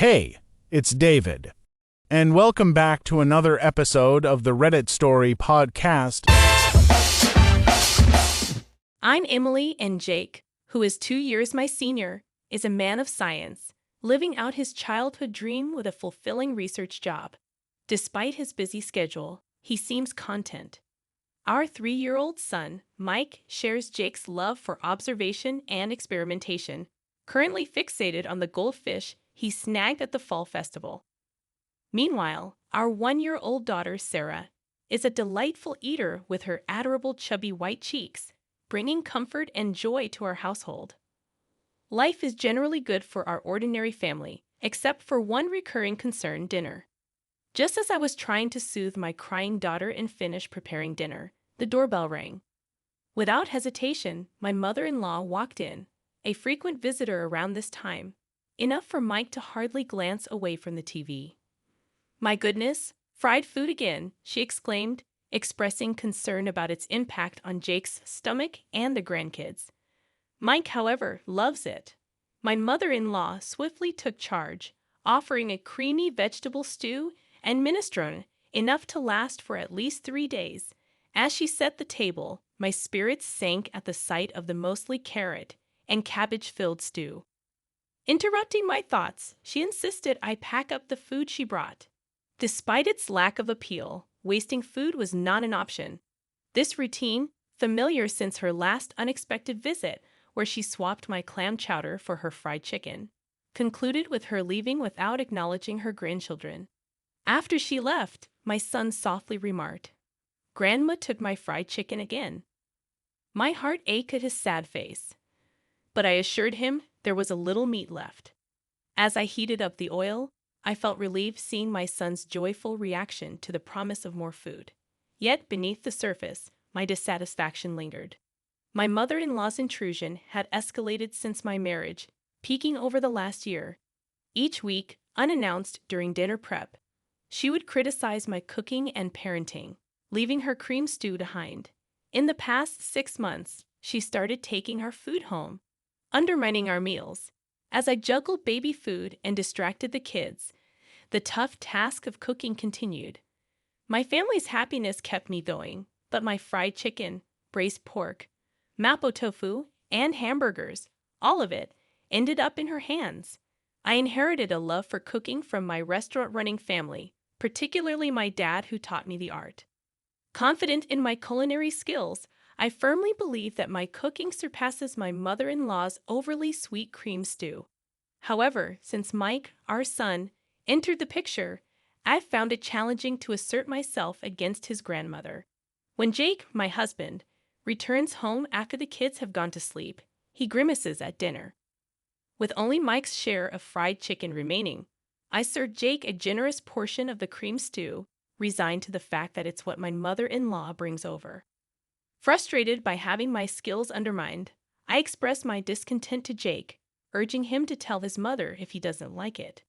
Hey, it's David, and welcome back to another episode of the Reddit Story podcast. I'm Emily, and Jake, who is 2 years my senior, is a man of science, living out his childhood dream with a fulfilling research job. Despite his busy schedule, he seems content. Our 3-year-old son, Mike, shares Jake's love for observation and experimentation, currently fixated on the goldfish he snagged at the fall festival. Meanwhile, our 1-year-old daughter, Sarah, is a delightful eater with her adorable chubby white cheeks, bringing comfort and joy to our household. Life is generally good for our ordinary family, except for one recurring concern: dinner. Just as I was trying to soothe my crying daughter and finish preparing dinner, the doorbell rang. Without hesitation, my mother-in-law walked in, a frequent visitor around this time, enough for Mike to hardly glance away from the TV. "My goodness, fried food again," she exclaimed, expressing concern about its impact on Jake's stomach and the grandkids. Mike, however, loves it. My mother-in-law swiftly took charge, offering a creamy vegetable stew and minestrone, enough to last for at least 3 days. As she set the table, my spirits sank at the sight of the mostly carrot and cabbage-filled stew. Interrupting my thoughts, she insisted I pack up the food she brought. Despite its lack of appeal, wasting food was not an option. This routine, familiar since her last unexpected visit, where she swapped my clam chowder for her fried chicken, concluded with her leaving without acknowledging her grandchildren. After she left, my son softly remarked, "Grandma took my fried chicken again." My heart ached at his sad face, but I assured him there was a little meat left. As I heated up the oil, I felt relieved seeing my son's joyful reaction to the promise of more food. Yet beneath the surface, my dissatisfaction lingered. My mother-in-law's intrusion had escalated since my marriage, peaking over the last year. Each week, unannounced during dinner prep, she would criticize my cooking and parenting, leaving her cream stew behind. In the past 6 months, she started taking our food home, undermining our meals. As I juggled baby food and distracted the kids, the tough task of cooking continued. My family's happiness kept me going, but my fried chicken, braised pork, mapo tofu, and hamburgers, all of it, ended up in her hands. I inherited a love for cooking from my restaurant-running family, particularly my dad, who taught me the art. Confident in my culinary skills, I firmly believe that my cooking surpasses my mother-in-law's overly sweet cream stew. However, since Mike, our son, entered the picture, I've found it challenging to assert myself against his grandmother. When Jake, my husband, returns home after the kids have gone to sleep, he grimaces at dinner. With only Mike's share of fried chicken remaining, I serve Jake a generous portion of the cream stew, resigned to the fact that it's what my mother-in-law brings over. Frustrated by having my skills undermined, I express my discontent to Jake, urging him to tell his mother if he doesn't like it.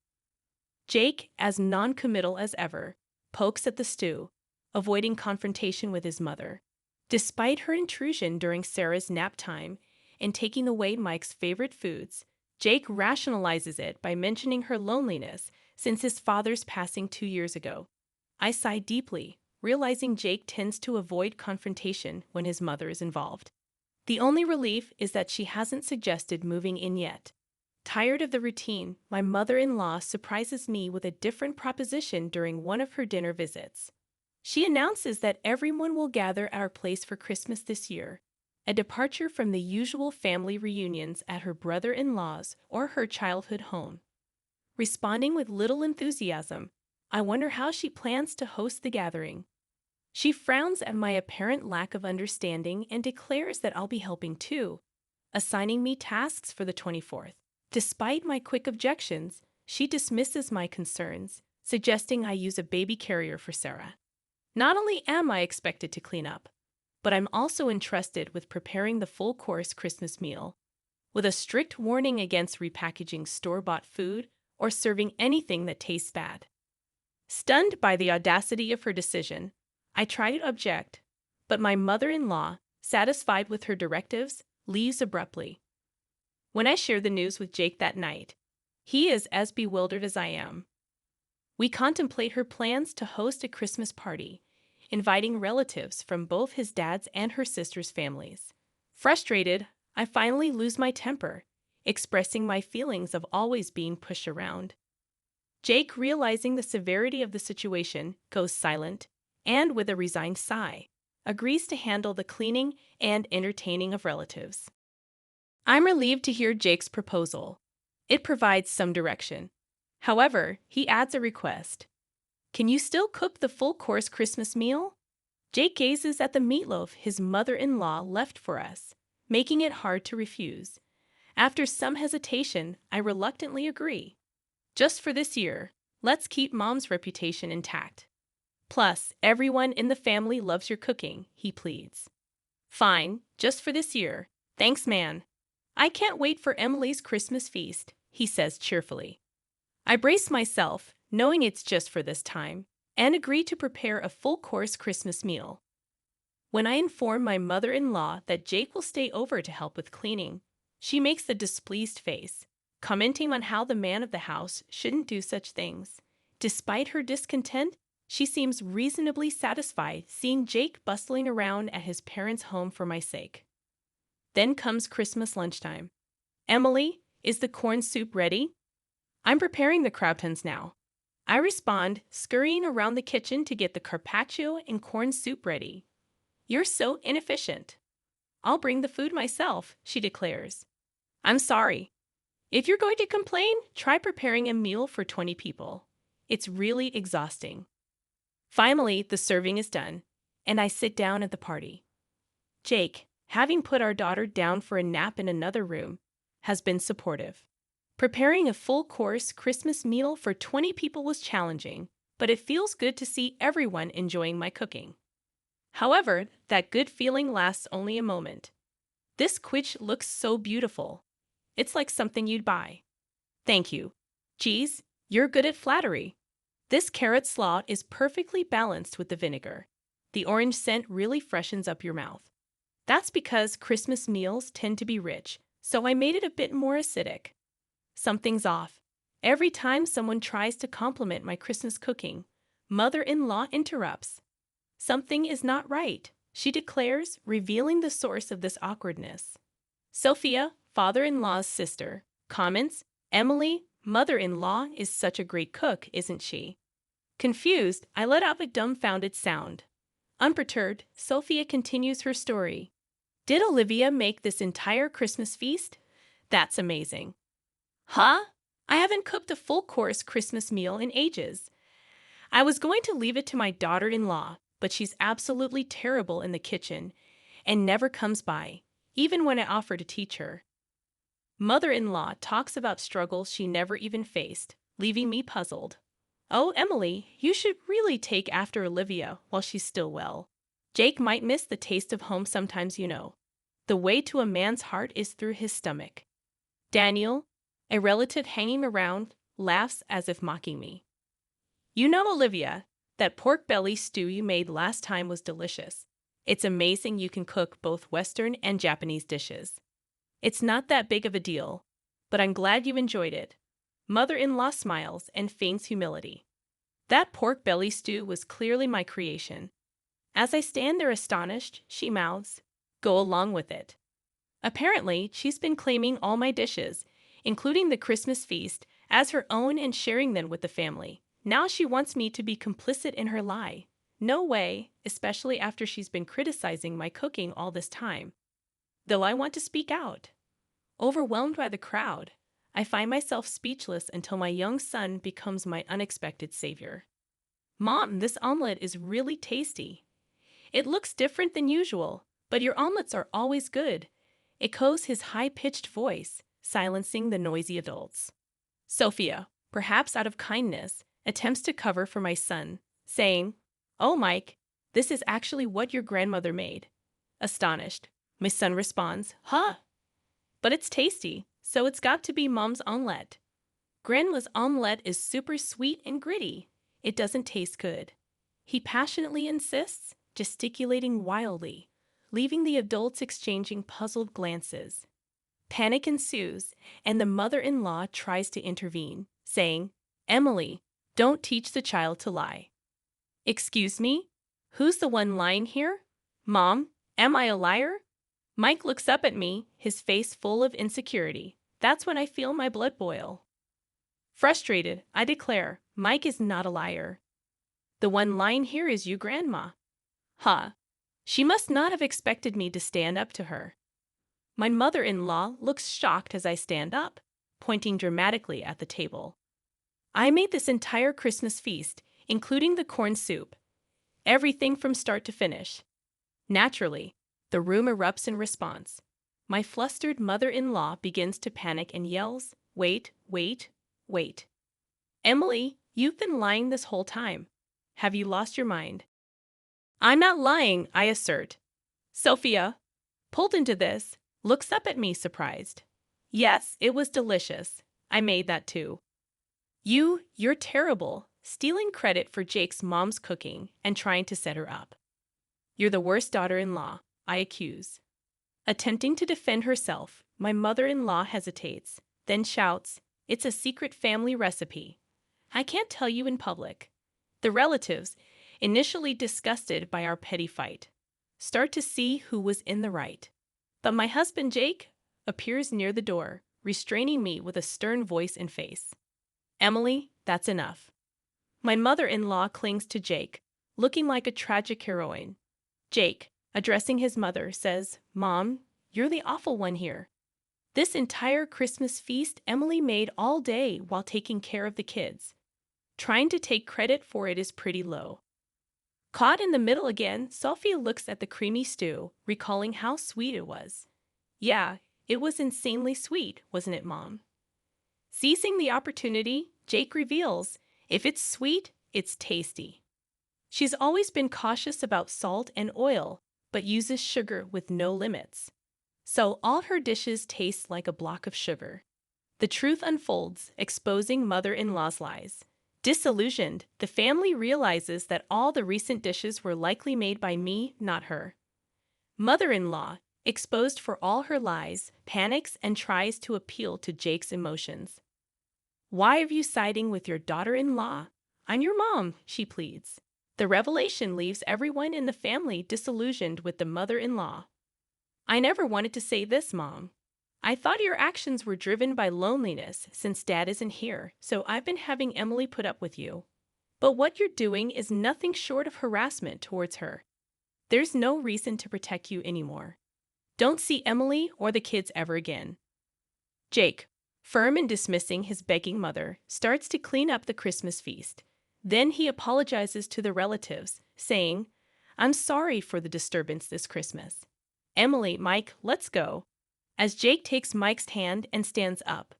Jake, as non-committal as ever, pokes at the stew, avoiding confrontation with his mother. Despite her intrusion during Sarah's nap time and taking away Mike's favorite foods, Jake rationalizes it by mentioning her loneliness since his father's passing 2 years ago. I sigh deeply, realizing Jake tends to avoid confrontation when his mother is involved. The only relief is that she hasn't suggested moving in yet. Tired of the routine, my mother-in-law surprises me with a different proposition during one of her dinner visits. She announces that everyone will gather at our place for Christmas this year, a departure from the usual family reunions at her brother-in-law's or her childhood home. Responding with little enthusiasm, I wonder how she plans to host the gathering. She frowns at my apparent lack of understanding and declares that I'll be helping too, assigning me tasks for the 24th. Despite my quick objections, she dismisses my concerns, suggesting I use a baby carrier for Sarah. Not only am I expected to clean up, but I'm also entrusted with preparing the full-course Christmas meal, with a strict warning against repackaging store-bought food or serving anything that tastes bad. Stunned by the audacity of her decision, I try to object, but my mother-in-law, satisfied with her directives, leaves abruptly. When I share the news with Jake that night, He is as bewildered as I am. We contemplate her plans to host a Christmas party, inviting relatives from both his dad's and her sister's families. Frustrated, I finally lose my temper, expressing my feelings of always being pushed around. Jake, realizing the severity of the situation, goes silent and, with a resigned sigh, agrees to handle the cleaning and entertaining of relatives. I'm relieved to hear Jake's proposal. It provides some direction. However, he adds a request. Can you still cook the full-course Christmas meal? Jake gazes at the meatloaf his mother-in-law left for us, making it hard to refuse. After some hesitation, I reluctantly agree. Just for this year, let's keep Mom's reputation intact. Plus, everyone in the family loves your cooking, he pleads. Fine, just for this year. Thanks, man. I can't wait for Emily's Christmas feast, he says cheerfully. I brace myself, knowing it's just for this time, and agree to prepare a full-course Christmas meal. When I inform my mother-in-law that Jake will stay over to help with cleaning, she makes a displeased face, commenting on how the man of the house shouldn't do such things. Despite her discontent, she seems reasonably satisfied seeing Jake bustling around at his parents' home for my sake. Then comes Christmas lunchtime. Emily, is the corn soup ready? I'm preparing the croutons now. I respond, scurrying around the kitchen to get the carpaccio and corn soup ready. You're so inefficient. I'll bring the food myself, she declares. I'm sorry. If you're going to complain, try preparing a meal for 20 people. It's really exhausting. Finally, the serving is done, and I sit down at the party. Jake, having put our daughter down for a nap in another room, has been supportive. Preparing a full-course Christmas meal for 20 people was challenging, but it feels good to see everyone enjoying my cooking. However, that good feeling lasts only a moment. This quiche looks so beautiful. It's like something you'd buy. Thank you. Geez, you're good at flattery. This carrot slaw is perfectly balanced with the vinegar. The orange scent really freshens up your mouth. That's because Christmas meals tend to be rich, so I made it a bit more acidic. Something's off. Every time someone tries to compliment my Christmas cooking, mother-in-law interrupts. Something is not right, she declares, revealing the source of this awkwardness. Sophia, father-in-law's sister, comments, Emily, mother-in-law, is such a great cook, isn't she? Confused, I let out a dumbfounded sound. Unperturbed, Sophia continues her story. Did Olivia make this entire Christmas feast? That's amazing. Huh? I haven't cooked a full-course Christmas meal in ages. I was going to leave it to my daughter-in-law, but she's absolutely terrible in the kitchen and never comes by, even when I offer to teach her. Mother-in-law talks about struggles she never even faced, leaving me puzzled. Oh, Emily, you should really take after Olivia while she's still well. Jake might miss the taste of home sometimes, you know. The way to a man's heart is through his stomach. Daniel, a relative hanging around, laughs as if mocking me. You know, Olivia, that pork belly stew you made last time was delicious. It's amazing you can cook both Western and Japanese dishes. It's not that big of a deal, but I'm glad you enjoyed it. Mother-in-law smiles and feigns humility. That pork belly stew was clearly my creation. As I stand there astonished, she mouths, "Go along with it." Apparently, she's been claiming all my dishes, including the Christmas feast, as her own and sharing them with the family. Now she wants me to be complicit in her lie. No way, especially after she's been criticizing my cooking all this time. Though I want to speak out. Overwhelmed by the crowd, I find myself speechless until my young son becomes my unexpected savior. Mom, this omelet is really tasty. It looks different than usual, but your omelets are always good, echoes his high-pitched voice, silencing the noisy adults. Sophia, perhaps out of kindness, attempts to cover for my son, saying, "Oh, Mike, this is actually what your grandmother made." Astonished, my son responds, "Huh? But it's tasty, so it's got to be Mom's omelet." Grandma's omelet is super sweet and gritty. It doesn't taste good. He passionately insists, gesticulating wildly, leaving the adults exchanging puzzled glances. Panic ensues, and the mother-in-law tries to intervene, saying, "Emily, don't teach the child to lie." "Excuse me? Who's the one lying here? Mom, am I a liar?" Mike looks up at me, his face full of insecurity. That's when I feel my blood boil. Frustrated, I declare, "Mike is not a liar. The one lying here is you, Grandma." Huh. She must not have expected me to stand up to her. My mother-in-law looks shocked as I stand up, pointing dramatically at the table. "I made this entire Christmas feast, including the corn soup. Everything from start to finish." Naturally, the room erupts in response. My flustered mother-in-law begins to panic and yells, "Wait, wait, wait. Emily, you've been lying this whole time. Have you lost your mind?" "I'm not lying," I assert. Sophia, pulled into this, looks up at me surprised. "Yes, it was delicious. I made that too." You're terrible, stealing credit for Jake's mom's cooking and trying to set her up." "You're the worst daughter-in-law," I accuse. Attempting to defend herself, my mother-in-law hesitates, then shouts, "It's a secret family recipe. I can't tell you in public." The relatives, initially disgusted by our petty fight, start to see who was in the right. But my husband Jake appears near the door, restraining me with a stern voice and face. "Emily, that's enough." My mother-in-law clings to Jake, looking like a tragic heroine. Jake, addressing his mother, says, "Mom, you're the awful one here. This entire Christmas feast Emily made all day while taking care of the kids. Trying to take credit for it is pretty low." Caught in the middle again, Sophia looks at the creamy stew, recalling how sweet it was. "Yeah, it was insanely sweet, wasn't it, Mom?" Seizing the opportunity, Jake reveals, "If it's sweet, it's tasty." She's always been cautious about salt and oil, but uses sugar with no limits. So all her dishes taste like a block of sugar. The truth unfolds, exposing mother-in-law's lies. Disillusioned, the family realizes that all the recent dishes were likely made by me, not her. Mother-in-law, exposed for all her lies, panics and tries to appeal to Jake's emotions. "Why are you siding with your daughter-in-law? I'm your mom," she pleads. The revelation leaves everyone in the family disillusioned with the mother-in-law. "I never wanted to say this, Mom. I thought your actions were driven by loneliness since Dad isn't here, so I've been having Emily put up with you. But what you're doing is nothing short of harassment towards her. There's no reason to protect you anymore. Don't see Emily or the kids ever again." Jake, firm in dismissing his begging mother, starts to clean up the Christmas feast. Then he apologizes to the relatives, saying, "I'm sorry for the disturbance this Christmas. Emily, Mike, let's go." As Jake takes Mike's hand and stands up,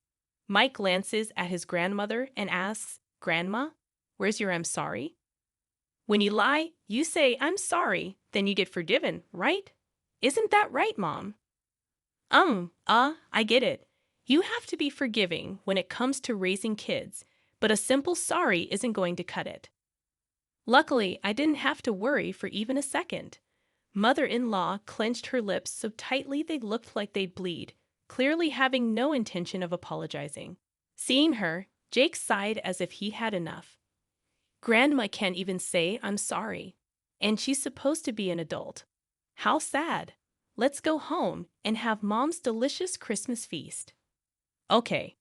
Mike glances at his grandmother and asks, "Grandma, where's your I'm sorry?" "When you lie, you say, 'I'm sorry,' then you get forgiven, right? Isn't that right, Mom?" I get it. You have to be forgiving when it comes to raising kids, but a simple sorry isn't going to cut it." Luckily, I didn't have to worry for even a second. Mother-in-law clenched her lips so tightly they looked like they'd bleed, clearly having no intention of apologizing. Seeing her, Jake sighed as if he had enough. "Grandma can't even say I'm sorry. And she's supposed to be an adult. How sad. Let's go home and have Mom's delicious Christmas feast." Okay.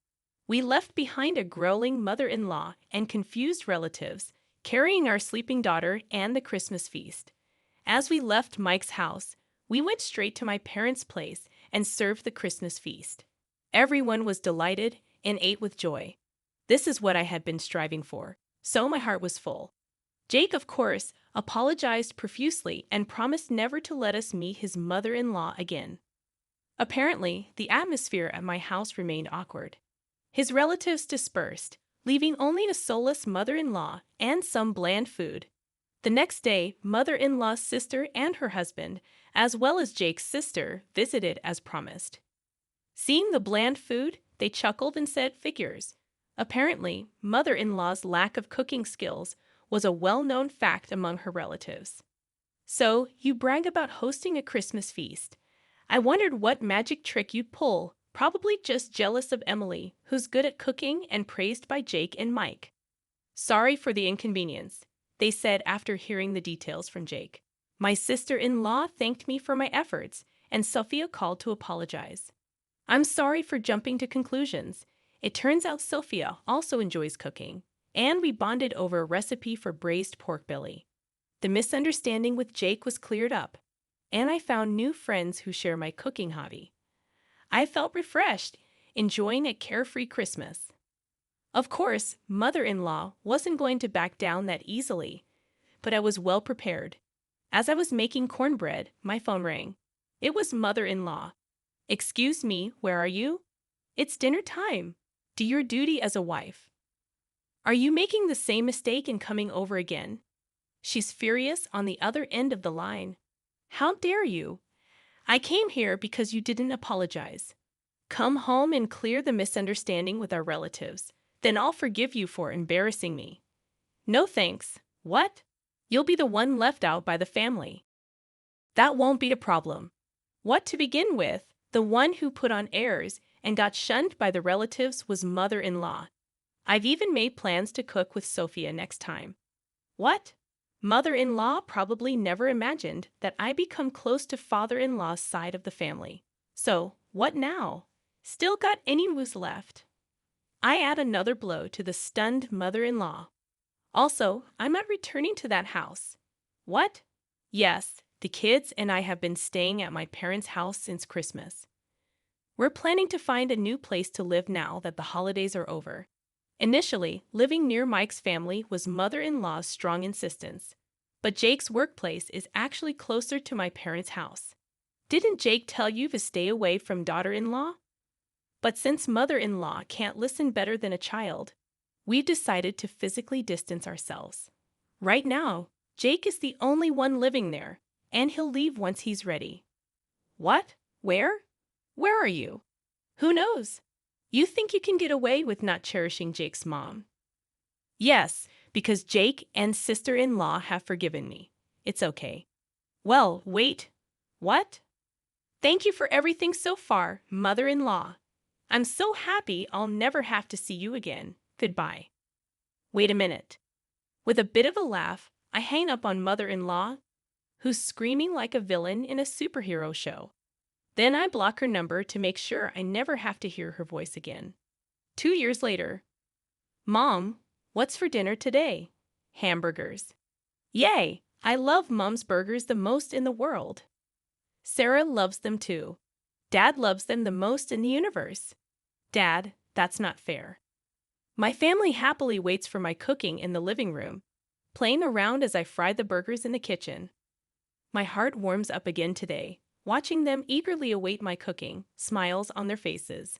We left behind a growling mother-in-law and confused relatives, carrying our sleeping daughter and the Christmas feast. As we left Mike's house, we went straight to my parents' place and served the Christmas feast. Everyone was delighted and ate with joy. This is what I had been striving for, so my heart was full. Jake, of course, apologized profusely and promised never to let us meet his mother-in-law again. Apparently, the atmosphere at my house remained awkward. His relatives dispersed, leaving only a soulless mother-in-law and some bland food. The next day, mother-in-law's sister and her husband, as well as Jake's sister, visited as promised. Seeing the bland food, they chuckled and said figures. Apparently, mother-in-law's lack of cooking skills was a well-known fact among her relatives. "So, you brag about hosting a Christmas feast. I wondered what magic trick you'd pull, Probably just jealous of Emily, who's good at cooking and praised by Jake and Mike. Sorry for the inconvenience, they said after hearing the details from Jake. My sister-in-law thanked me for my efforts, and Sophia called to apologize. I'm sorry for jumping to conclusions. It turns out Sophia also enjoys cooking, and we bonded over a recipe for braised pork belly. The misunderstanding with Jake was cleared up, and I found new friends who share my cooking hobby. I felt refreshed, enjoying a carefree Christmas. Of course, mother-in-law wasn't going to back down that easily, but I was well prepared. As I was making cornbread, my phone rang. It was mother-in-law. Excuse me, where are you? It's dinner time. Do your duty as a wife. Are you making the same mistake in coming over again? She's furious on the other end of the line. How dare you? I came here because you didn't apologize. Come home and clear the misunderstanding with our relatives. Then I'll forgive you for embarrassing me. No thanks. What? You'll be the one left out by the family. That won't be a problem. What to begin with, the one who put on airs and got shunned by the relatives was mother-in-law. I've even made plans to cook with Sophia next time. What? Mother-in-law probably never imagined that I become close to father-in-law's side of the family. So, what now? Still got any moves left? I add another blow to the stunned mother-in-law. Also, I'm not returning to that house. What? Yes, the kids and I have been staying at my parents' house since Christmas. We're planning to find a new place to live now that the holidays are over. Initially, living near Mike's family was mother-in-law's strong insistence, but Jake's workplace is actually closer to my parents' house. Didn't Jake tell you to stay away from daughter-in-law? But since mother-in-law can't listen better than a child, we've decided to physically distance ourselves. Right now, Jake is the only one living there, and he'll leave once he's ready. What? Where? Where are you? Who knows? You think you can get away with not cherishing Jake's mom? Yes, because Jake and sister-in-law have forgiven me. It's okay. Well, wait. What? Thank you for everything so far, mother-in-law. I'm so happy I'll never have to see you again. Goodbye. Wait a minute. With a bit of a laugh, I hang up on mother-in-law, who's screaming like a villain in a superhero show. Then I block her number to make sure I never have to hear her voice again. 2 years later. Mom, what's for dinner today? Hamburgers. Yay! I love Mom's burgers the most in the world. Sarah loves them too. Dad loves them the most in the universe. Dad, that's not fair. My family happily waits for my cooking in the living room, playing around as I fry the burgers in the kitchen. My heart warms up again today, watching them eagerly await my cooking, smiles on their faces.